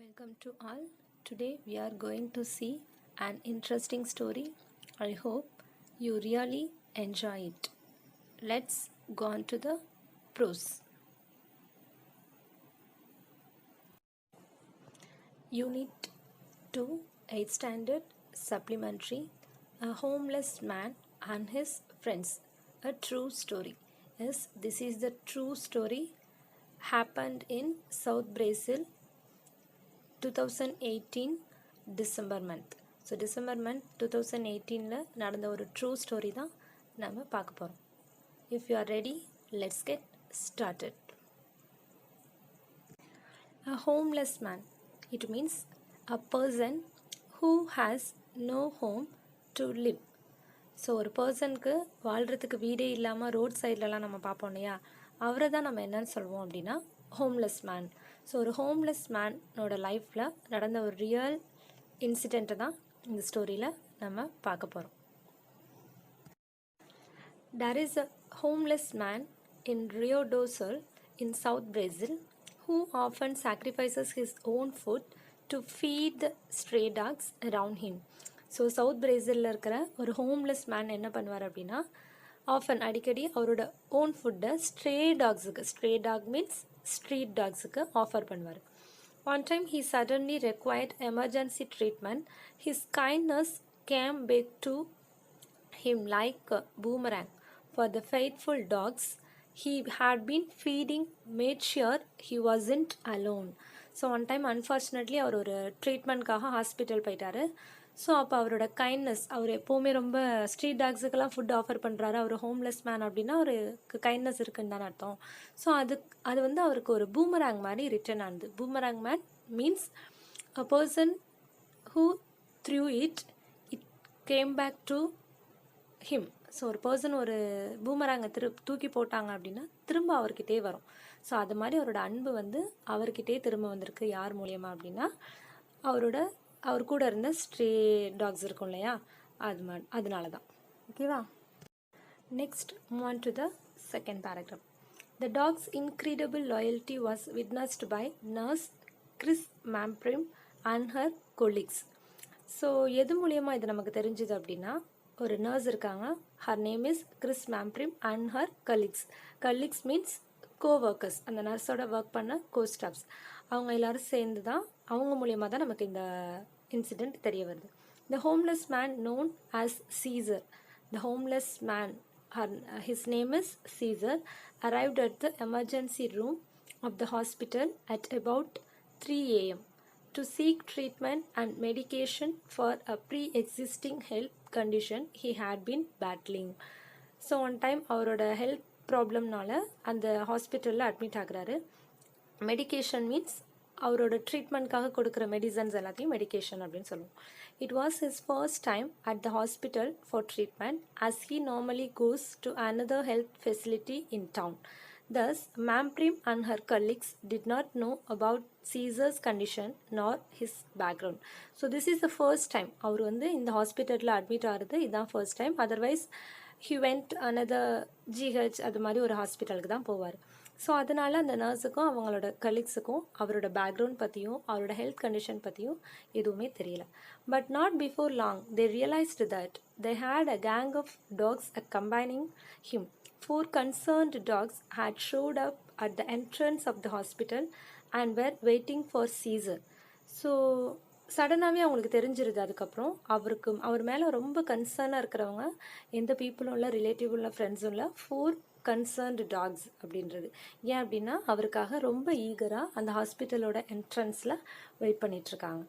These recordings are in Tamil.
Welcome to all. Today we are going to see an interesting story. I hope you really enjoy it. Let's go on to the prose. Unit 2, 8th Standard Supplementary A Homeless Man and His Friends. A True Story. Yes, this is the true story. Happened in South Brazil 2018 December month. So December month 2018 நடந்த ஒரு ட்ரூ ஸ்டோரி தான் நம்ம பார்க்க போகிறோம். If you are ready, let's get started. A homeless man. It means a person who has no home to live. So ஒரு பர்சனுக்கு வாழ்கிறதுக்கு வீடே இல்லாமல் ரோட் சைட்லலாம் நம்ம பார்ப்போம் இல்லையா, அவரை தான் நம்ம என்னன்னு சொல்லுவோம் அப்படின்னா ஹோம்லெஸ் மேன். ஸோ ஒரு ஹோம்லெஸ் மேனோட லைஃப்பில் நடந்த ஒரு ரியல் இன்சிடெண்ட்டை தான் இந்த ஸ்டோரியில் நம்ம பார்க்க போகிறோம். There is a homeless man in Rio do Sul in South Brazil who often sacrifices his own food to feed the stray dogs around him. So south பிரேசிலில் இருக்கிற ஒரு ஹோம்லெஸ் மேன் என்ன பண்ணுவார் அப்படின்னா, ஆஃபன் அடிக்கடி அவரோட ஓன் ஃபுட்டை ஸ்ட்ரே டாக் மீன்ஸ் ஸ்ட்ரீட் டாக்ஸுக்கு ஆஃபர் பண்ணுவார். One time he suddenly required emergency treatment. His kindness came back to him like a boomerang. For the faithful dogs he had been feeding made sure he wasn't alone. So one time unfortunately அவர் ஒரு ட்ரீட்மெண்ட்காக ஹாஸ்பிட்டல் போயிட்டார். ஸோ அப்போ அவரோட கைண்ட்னஸ், அவர் எப்போவுமே ரொம்ப ஸ்ட்ரீட் டாக்ஸுக்கெல்லாம் ஃபுட் ஆஃபர் பண்ணுறாரு. அவர் ஹோம்லெஸ் மேன் அப்படின்னா அவருக்கு கைண்ட்னஸ் இருக்குன்னு தானே அர்த்தம். ஸோ அது வந்து அவருக்கு ஒரு பூமராங் மாதிரி ரிட்டர்ன் ஆனது. Boomerang man means a person who threw it came back to him. So ஒரு பர்சன் ஒரு பூமராங்கை தூக்கி போட்டாங்க அப்படின்னா திரும்ப அவர்கிட்டே வரும். ஸோ அது மாதிரி அவரோட அன்பு வந்து அவர்கிட்டே திரும்ப வந்திருக்கு. யார் மூலயமா அப்படின்னா அவர் கூட இருந்த ஸ்ட்ரே டாக்ஸ் இருக்கும் இல்லையா, அதனால தான். ஓகேவா, next move on to the second paragraph. The dog's incredible loyalty was witnessed by nurse Chris Vamprim and her colleagues. So எது மூலியமாக இது நமக்கு தெரிஞ்சுது அப்படின்னா, ஒரு நர்ஸ் இருக்காங்க, her name is Chris Vamprim and her colleagues means coworkers, அந்த நர்ஸோட ஒர்க் பண்ண கோஸ்டாஃப்ஸ். அவங்க எல்லோரும் சேர்ந்து தான், அவங்க மூலியமாக தான் நமக்கு இந்த இன்சிடெண்ட் தெரிய வருது. The homeless man known as Caesar. The homeless man, his name is Caesar, arrived at the emergency room of the hospital at about 3 a.m. to seek treatment and medication for a pre-existing health condition he had been battling. So one time அவரோட ஹெல்த் ப்ராப்ளம்னால அந்த ஹாஸ்பிட்டலில் அட்மிட் ஆகுறாரு. மெடிக்கேஷன் மீன்ஸ் அவரோட ட்ரீட்மெண்ட்காக கொடுக்குற மெடிசன்ஸ் எல்லாத்தையும் மெடிக்கேஷன் அப்படின்னு சொல்லுவோம். It was his first time at the hospital for treatment as he normally goes to another health facility in town. Thus, Mamprim and her colleagues did not know about Caesar's condition nor his background. So this is the first time அவர் வந்து இந்த ஹாஸ்பிட்டலில் அட்மிட் ஆகிறது, இதுதான் first time. Otherwise he went another GH அது மாதிரி ஒரு ஹாஸ்பிட்டலுக்கு தான் போவார். ஸோ அதனால் அந்த நர்ஸுக்கும் அவங்களோட கலீக்ஸுக்கும் அவரோட பேக்ரவுண்ட் பற்றியும் அவரோட ஹெல்த் கண்டிஷன் பற்றியும் எதுவுமே தெரியல. But not before long they realised that they had a gang of dogs accompanying him. 4 concerned dogs had showed up at the entrance of the hospital and were waiting for Caesar. So சடனாகவே அவங்களுக்கு தெரிஞ்சிருது. அதுக்கப்புறம் அவர் மேலே ரொம்ப கன்சர்னாக இருக்கிறவங்க எந்த பீப்புளும் இல்லை, ரிலேட்டிவும் இல்லை, ஃப்ரெண்ட்ஸும் இல்லை, 4 கன்சர்ன்டு டாக்ஸ் அப்படின்றது. ஏன் அப்படின்னா அவருக்காக ரொம்ப ஈகராக அந்த ஹாஸ்பிட்டலோட என்ட்ரன்ஸில் வெயிட் பண்ணிகிட்ருக்காங்க.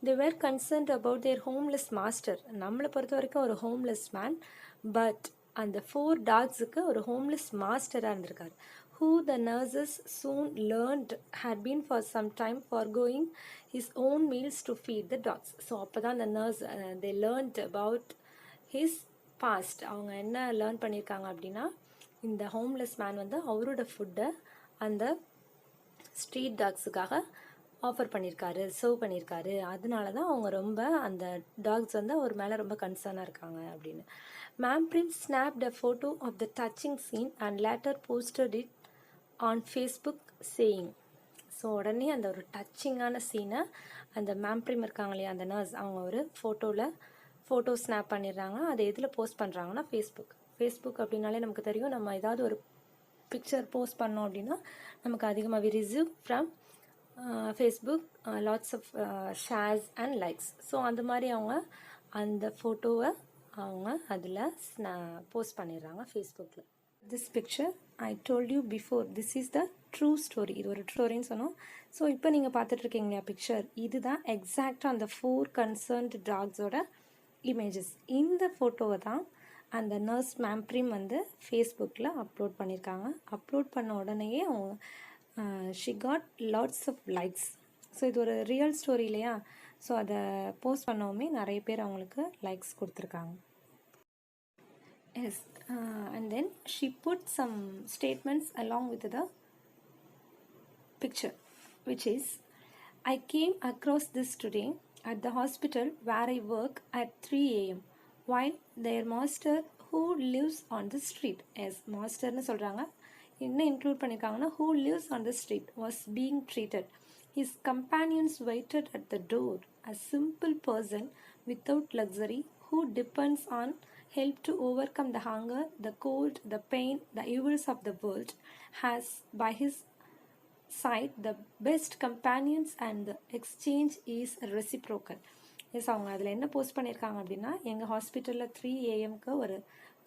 They were concerned about their homeless master. நம்மளை பொறுத்த வரைக்கும் ஒரு ஹோம்லெஸ் மேன், பட் அந்த 4 டாக்ஸுக்கு ஒரு ஹோம்லெஸ் மாஸ்டராக இருந்திருக்காரு. who the nurses soon learned had been for some time forgoing his own meals to feed the dogs. So அப்போ தான் அந்த nurse they learned about his past. அவங்க என்ன லேர்ன் பண்ணியிருக்காங்க அப்படின்னா, இந்த ஹோம்லெஸ் மேன் வந்து அவரோட ஃபுட்டை அந்த ஸ்ட்ரீட் டாக்ஸுக்காக ஆஃபர் பண்ணியிருக்காரு, சர்வ் பண்ணியிருக்காரு. அதனால தான் அவங்க ரொம்ப அந்த டாக்ஸ் வந்து அவர் மேலே ரொம்ப கன்சர்னாக இருக்காங்க அப்படின்னு. Mamprim snapped a photo of the touching scene and later posted it on Facebook saying, so உடனே அந்த ஒரு டச்சிங்கான சீனை அந்த மேம்ப்ரிம் இருக்காங்க இல்லையா, அந்த நர்ஸ், அவங்க ஒரு ஃபோட்டோ ஸ்னாப் பண்ணிடுறாங்க. அதை எதில் போஸ்ட் பண்ணுறாங்கன்னா ஃபேஸ்புக் அப்படின்னாலே நமக்கு தெரியும், நம்ம ஏதாவது ஒரு பிக்சர் போஸ்ட் பண்ணோம் அப்படின்னா நமக்கு அதிகமாக receive from Facebook lots of shares and likes. So அந்த மாதிரி அவங்க அந்த ஃபோட்டோவை அவங்க அதில் போஸ்ட் பண்ணிடுறாங்க ஃபேஸ்புக்கில். This picture I told you before, this is the true story. இது ஒரு ஸ்டோரின்னு சொன்னோம். ஸோ இப்போ நீங்கள் பார்த்துட்ருக்கீங்க இல்லையா பிக்சர், இதுதான் எக்ஸாக்டாக அந்த 4 கன்சர்ன்டு டாக்ஸோட இமேஜஸ். இந்த ஃபோட்டோவை தான் அந்த நர்ஸ் மேம்ப்ரிம் வந்து ஃபேஸ்புக்கில் அப்லோட் பண்ணியிருக்காங்க. அப்லோட் பண்ண உடனேயே அவங்க she got lots of likes. So இது ஒரு ரியல் ஸ்டோரி இல்லையா, ஸோ அதை போஸ்ட் பண்ணவுமே நிறைய பேர் அவங்களுக்கு லைக்ஸ் கொடுத்துருக்காங்க. Yes, and then she put some statements along with the picture, which is, I came across this today at the hospital where I work at 3 a.m. while their master who lives on the street, as master னு சொல்கிறாங்க, என்ன இன்க்ளூட் பண்ணியிருக்காங்கன்னா who lives on the street was being treated. His companions waited at the door, a simple person without luxury who depends on help to overcome the hunger, the cold, the pain, the evils of the world, has by his side the best companions and the exchange is reciprocal. Yes, அவங்க அதில் என்ன போஸ்ட் பண்ணியிருக்காங்க அப்படின்னா, எங்கள் ஹாஸ்பிட்டலில் 3 AM ஒரு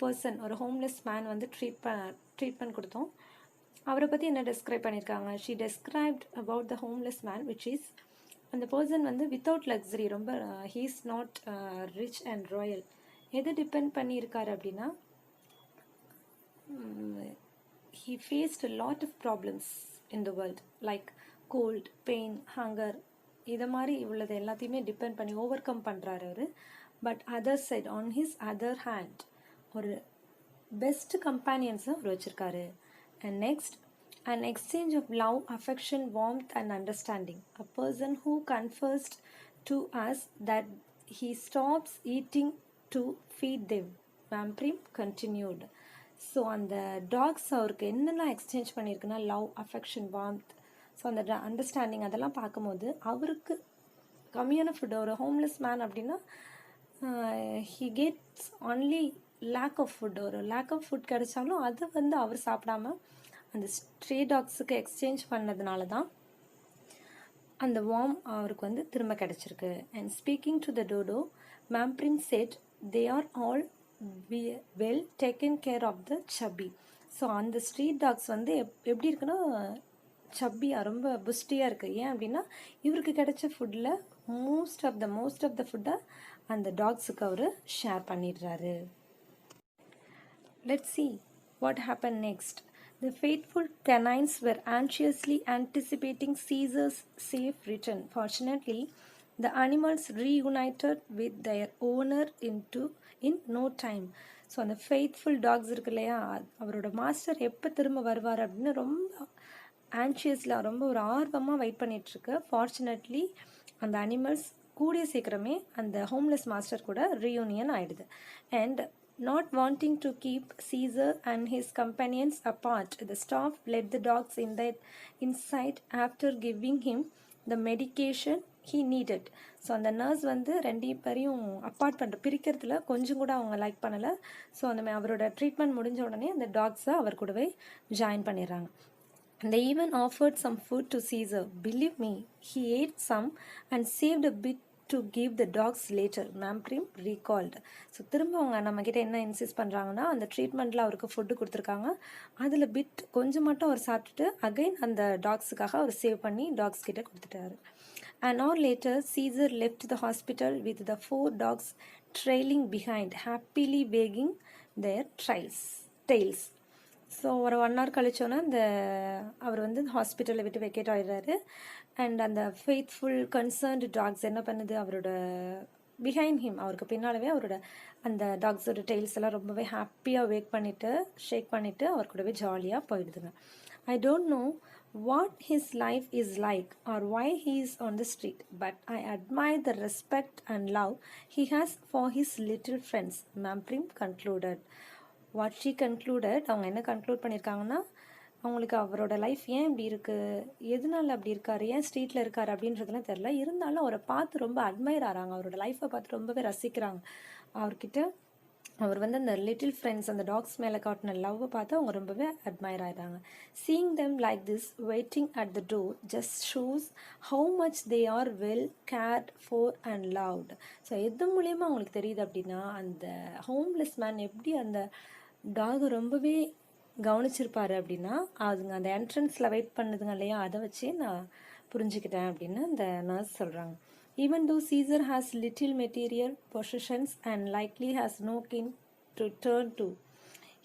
பர்சன், ஒரு ஹோம்லெஸ் மேன் வந்து ட்ரீட்மெண்ட் கொடுத்தோம். அவரை பற்றி என்ன டெஸ்கிரைப் பண்ணியிருக்காங்க, she described about the homeless man which is, அந்த பர்சன் வந்து வித்தவுட் லக்ஸரி, ரொம்ப he is not rich and royal. எதை டிபெண்ட் பண்ணியிருக்காரு அப்படின்னா, he faced a lot of problems in the world like cold, pain, hunger. இதை மாதிரி உள்ளது எல்லாத்தையுமே டிபெண்ட் பண்ணி ஓவர் கம் பண்ணுறாரு அவர். But other side, on his other hand, ஒரு பெஸ்ட் கம்பேனியன்ஸை அவர் வச்சுருக்காரு. And next, an exchange of love, affection, warmth and understanding. A person who confessed to us that he stops eating to feed them. Vamprim continued. So அந்த டாக்ஸ் அவருக்கு என்னெல்லாம் எக்ஸ்சேஞ்ச் பண்ணியிருக்குன்னா, லவ், அஃபெக்ஷன், வார்ம்த், ஸோ அந்த அண்டர்ஸ்டாண்டிங், அதெல்லாம் பார்க்கும்போது அவருக்கு கம்மியான ஃபுட், ஒரு ஹோம்லெஸ் மேன் அப்படின்னா he gets only lack of food. ஒரு லேக் ஆஃப் ஃபுட் கிடைச்சாலும் அதை வந்து அவர் சாப்பிடாம அந்த ஸ்ட்ரே டாக்ஸுக்கு எக்ஸ்சேஞ்ச் பண்ணதுனால தான் அந்த வார்ம் அவருக்கு வந்து திரும்ப கிடச்சிருக்கு. And speaking to the Dodo, Vamprim said they are all well taken care of the chubby. So அந்த ஸ்ட்ரீட் டாக்ஸ் வந்து எப்படி இருக்குன்னா, சப்பியாக, ரொம்ப புஸ்டியாக இருக்குது. ஏன் அப்படின்னா இவருக்கு கிடைச்ச ஃபுட்டில் மோஸ்ட் ஆஃப் த ஃபுட்டை அந்த டாக்ஸுக்கு அவர் ஷேர் பண்ணிடுறாரு. Let's see what happened next. The faithful canines were anxiously anticipating Caesar's safe return. Fortunately, the animals reunited with their owner in no time. So அந்த ஃபெய்த்ஃபுல் டாக்ஸ் இருக்கு இல்லையா, அவரோட மாஸ்டர் எப்போ திரும்ப வருவார் அப்படின்னு ரொம்ப ஆன்ஷியஸில், ரொம்ப ஒரு ஆர்வமாக வெயிட் பண்ணிகிட்ருக்கு. ஃபார்ச்சுனேட்லி அந்த அனிமல்ஸ் கூடிய சீக்கிரமே அந்த ஹோம்லெஸ் மாஸ்டர் கூட ரீயூனியன் ஆகிடுது. And not wanting to keep Caesar and his companions apart, the staff let the dogs inside after giving him the medication he needed. So அந்த நர்ஸ் வந்து 2 பேரையும் அப்பார்ட் பிரிக்கிறதுல கொஞ்சம் கூட அவங்க லைக் பண்ணலை. ஸோ அந்த அவரோட ட்ரீட்மெண்ட் முடிஞ்ச உடனே அந்த டாக்ஸை அவர் கூடவே ஜாயின் பண்ணிடுறாங்க. They even offered some food to Caesar. Believe me, he ate some and saved a bit to give the dogs later, மேம்ப்ரிம் recalled. So திரும்ப அவங்க நம்மக்கிட்ட என்ன இன்சிஸ்ட் பண்ணுறாங்கன்னா, அந்த ட்ரீட்மெண்ட்டில் அவருக்கு ஃபுட்டு கொடுத்துருக்காங்க, அதில் பிட் கொஞ்சம் மட்டும் அவர் சாப்பிட்டுட்டு அகைன் அந்த டாக்ஸுக்காக அவர் சேவ் பண்ணி டாக்ஸ் கிட்ட கொடுத்துட்டாரு. An hour later, Caesar left the hospital with the 4 dogs trailing behind, happily wagging their tails. So ஒரு 1 hour கழிச்சோன்னா அவர் வந்து ஹாஸ்பிட்டலை விட்டு வெக்கேட் ஆகிடுறாரு. அண்ட் அந்த ஃபெய்த்ஃபுல் கன்சர்ன்டு டாக்ஸ் என்ன பண்ணுது, அவரோட பிஹைண்ட் ஹிம், அவருக்கு பின்னாலவே அவரோட அந்த டாக்ஸோட டெய்ல்ஸ் எல்லாம் ரொம்பவே ஹாப்பியாக ஷேக் பண்ணிவிட்டு அவர் கூடவே ஜாலியாக போயிடுதுங்க. I don't know what his life is like or why he is on the street, but I admire the respect and love he has for his little friends, மேம்ப்ரிம் concluded. What she concluded, அவங்க என்ன கன்க்ளூட் பண்ணியிருக்காங்கன்னா, அவங்களுக்கு அவரோட லைஃப் ஏன் இப்படி இருக்குது, எதனால அப்படி இருக்காரு, ஏன் ஸ்ட்ரீட்டில் இருக்காரு அப்படின்றதுலாம் தெரில. இருந்தாலும் அவரை பார்த்து ரொம்ப அட்மையர் ஆகிறாங்க, அவரோட லைஃப்பை பார்த்து ரொம்பவே ரசிக்கிறாங்க. அவர்கிட்ட அவர் வந்து அந்த லிட்டில் ஃப்ரெண்ட்ஸ் அந்த டாக்ஸ் மேலே காட்டின லவ்வை பார்த்து அவங்க ரொம்பவே அட்மையர் ஆகிட்டாங்க. Seeing them like this waiting at the door just shows how much they are well curd for and loved. So எது மூலியமாக அவங்களுக்கு தெரியுது அப்படின்னா, அந்த ஹோம்லெஸ் மேன் எப்படி அந்த டாகை ரொம்பவே கவனிச்சிருப்பாரு அப்படின்னா, அதுங்க அந்த என்ட்ரன்ஸில் வெயிட் பண்ணுதுங்க இல்லையா, அதை வச்சே நான் புரிஞ்சுக்கிட்டேன் அப்படின்னு அந்த நர்ஸ் சொல்கிறாங்க. Even though Caesar has little material possessions and likely has no kin to turn to,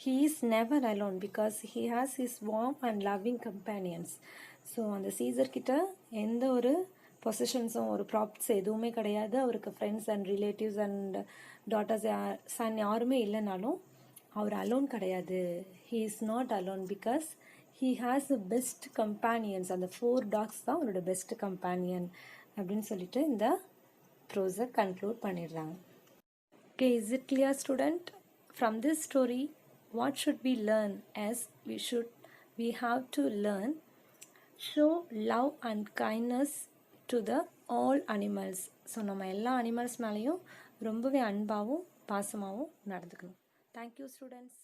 he is never alone because he has his warm and loving companions. So அந்த சீசர் கிட்ட எந்த ஒரு பொசிஷன்ஸும் ஒரு ப்ராப்ஸ் எதுவுமே கிடையாது. அவருக்கு friends and relatives and daughters son யாருமே இல்லைனாலும் அவர் அலோன் கிடையாது. He is not alone because he has the best companions. அந்த 4 டாக்ஸ் தான் அவரோட பெஸ்ட் கம்பேனியன் அப்படின்னு சொல்லிட்டு இந்த ப்ரோஸை கன்க்ளூட் பண்ணிடுறாங்க. Okay, is it clear student? From this story what should we learn as we have to learn show love and kindness to the all animals. So நம்ம எல்லா அனிமல்ஸ் மேலேயும் ரொம்பவே அன்பாகவும் பாசமாகவும் நடந்துக்கணும். Thank you students.